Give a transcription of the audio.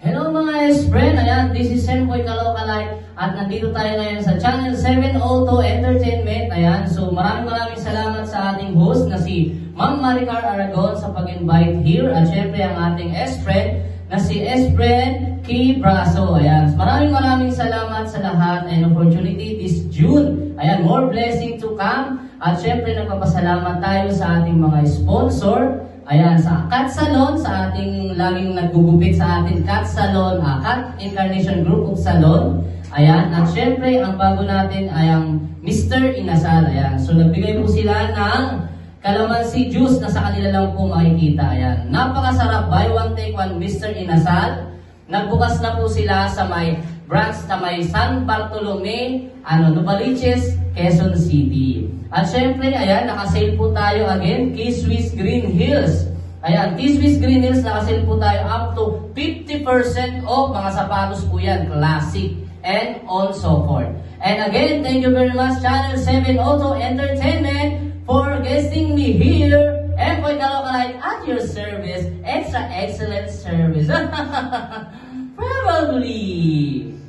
Hello mga S-Friend! Ayan, this is Senpoy Kalokalay at nandito tayo ngayon sa Channel 702 Entertainment. Ayan, so maraming salamat sa ating host na si Ma'am Maricar Aragon sa pag-invite here at syempre ang ating S-Friend na si S-Friend Key Braso. Ayan, maraming salamat sa lahat and opportunity this June. Ayan, more blessing to come at syempre nagpapasalamat tayo sa ating mga sponsor. Ayan, sa Cat Salon, sa ating laging naggugupit sa ating Cat Salon, Cat Incarnation Group of Salon. Ayan, at syempre, ang bago natin ay ang Mr. Inasal. Ayan, so nagbigay po sila ng calamansi juice na sa kanila lang po makikita. Ayan, napakasarap, buy one take one Mr. Inasal. Nagbukas na po sila sa may branch na may San Bartolome, Novaliches, Quezon City. At syempre, ayan, nakasale po tayo again, K-Swiss Green Hills. Ayan, K-Swiss Green Hills, nakasale po tayo up to 50% off mga sapatos po yan, classic, and on so forth. And again, thank you very much, Channel 702 Entertainment, for guesting me here. Empoy Kalokalay at your service, extra excellent service. Probably.